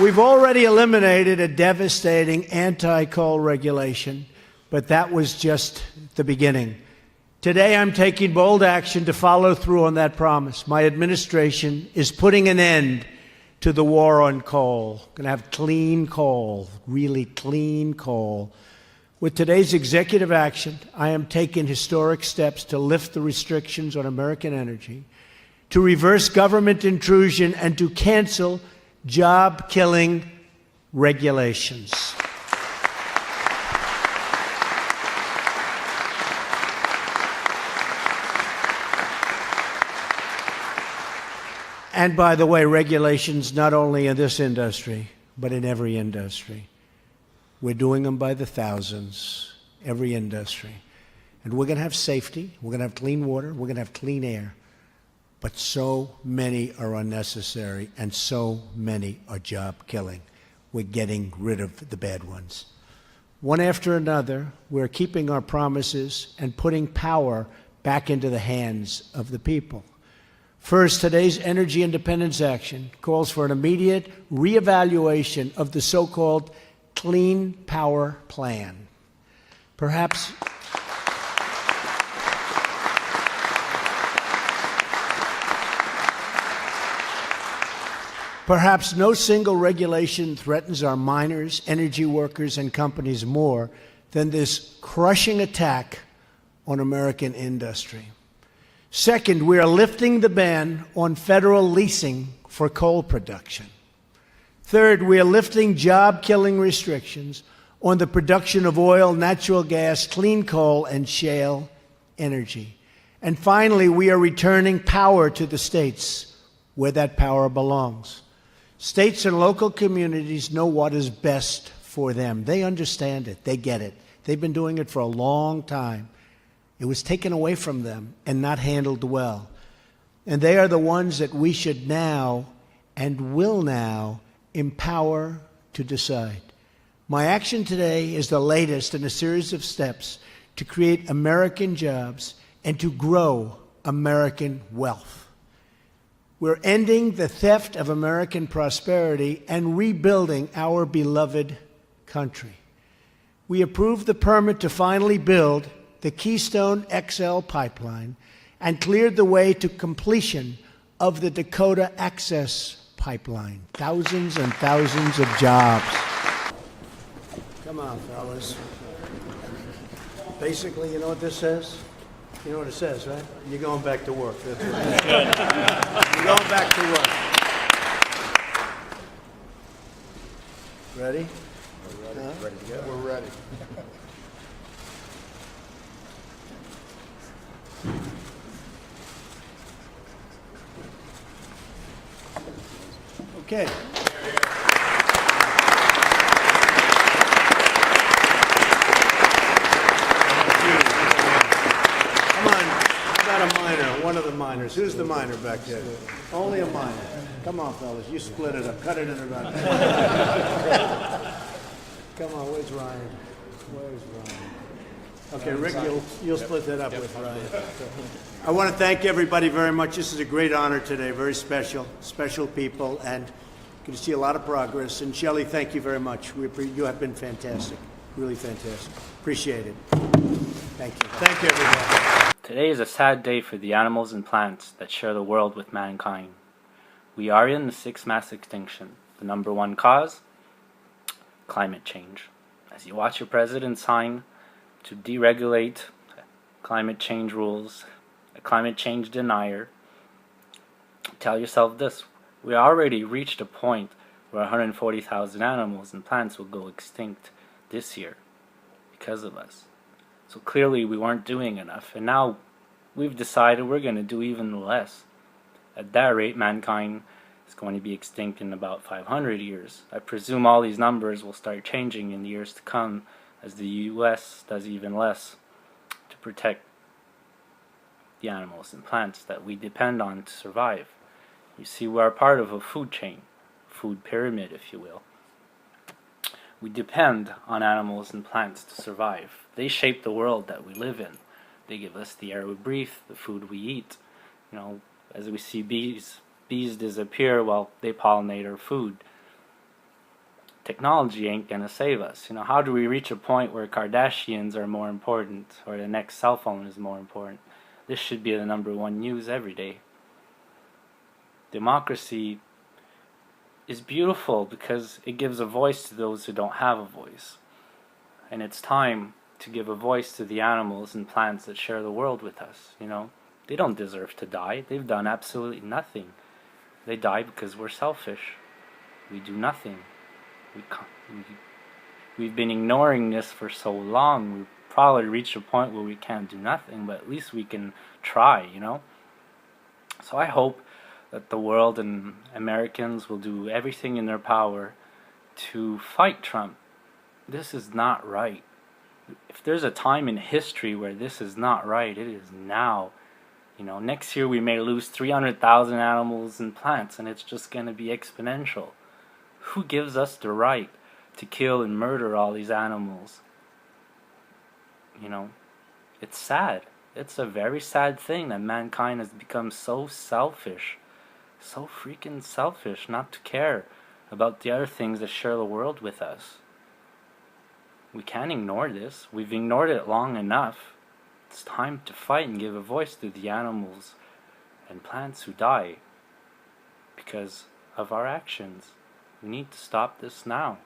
We've already eliminated a devastating anti-coal regulation, but that was just the beginning. Today, I'm taking bold action to follow through on that promise. My administration is putting an end to the war on coal. We're going to have clean coal, really clean coal. With today's executive action, I am taking historic steps to lift the restrictions on American energy, to reverse government intrusion, and to cancel job-killing regulations. And by the way, regulations not only in this industry, but in every industry. We're doing them by the thousands, every industry. And we're going to have safety, we're going to have clean water, we're going to have clean air. But so many are unnecessary, and so many are job-killing. We're getting rid of the bad ones. One after another, we're keeping our promises and putting power back into the hands of the people. First, today's energy independence action calls for an immediate reevaluation of the so-called Clean Power Plan. Perhaps no single regulation threatens our miners, energy workers, and companies more than this crushing attack on American industry. Second, we are lifting the ban on federal leasing for coal production. Third, we are lifting job-killing restrictions on the production of oil, natural gas, clean coal, and shale energy. And finally, we are returning power to the states where that power belongs. States and local communities know what is best for them. They understand it. They get it. They've been doing it for a long time. It was taken away from them and not handled well. And they are the ones that we should now and will now empower to decide. My action today is the latest in a series of steps to create American jobs and to grow American wealth. We're ending the theft of American prosperity and rebuilding our beloved country. We approved the permit to finally build the Keystone XL pipeline and cleared the way to completion of the Dakota Access Pipeline. Thousands and thousands of jobs. Come on, fellas. Basically, you know what this says? You know what it says, right? You're going back to work. That's what You're going back to work. Ready? We're ready. Huh? Ready to go. We're ready. Okay. One of the miners. Who's the miner back there? Only a miner. Come on, fellas. You split it up. Cut it in about. Come on. Where's Ryan? Where's Ryan? Okay, Rick, you'll split that up with Ryan. I want to thank everybody very much. This is a great honor today. Very special people, and good to see a lot of progress. And Shelley, thank you very much. You have been fantastic. Really fantastic. Appreciate it. Thank you. Thank you, everybody. Today is a sad day for the animals and plants that share the world with mankind. We are in the sixth mass extinction. The number one cause? Climate change. As you watch your president sign to deregulate climate change rules, a climate change denier, tell yourself this: we already reached a point where 140,000 animals and plants will go extinct this year because of us. So clearly we weren't doing enough, and now we've decided we're going to do even less. At that rate, mankind is going to be extinct in about 500 years. I presume all these numbers will start changing in the years to come as the U.S. does even less to protect the animals and plants that we depend on to survive. You see, we are part of a food chain, food pyramid, if you will. We depend on animals and plants to survive. They shape the world that we live in. They give us the air we breathe, the food we eat. You know, as we see bees disappear, well, they pollinate our food. technology ain't gonna save us. You know, how do we reach a point where Kardashians are more important or the next cell phone is more important? This should be the #1 news every day. Democracy is beautiful because it gives a voice to those who don't have a voice. And it's time to give a voice to the animals and plants that share the world with us, you know. They don't deserve to die. They've done absolutely nothing. They die because we're selfish. We do nothing. We've been ignoring this for so long. We've probably reached a point where we can't do nothing, but at least we can try, you know. So I hope that the world and Americans will do everything in their power to fight Trump. This is not right. If there's a time in history where this is not right, it is now. You know, next year we may lose 300,000 animals and plants, and it's just going to be exponential. Who gives us the right to kill and murder all these animals? You know, it's sad. It's a very sad thing that mankind has become so selfish, so freaking selfish, not to care about the other things that share the world with us. We can't ignore this. We've ignored it long enough. It's time to fight and give a voice to the animals and plants who die because of our actions. We need to stop this now.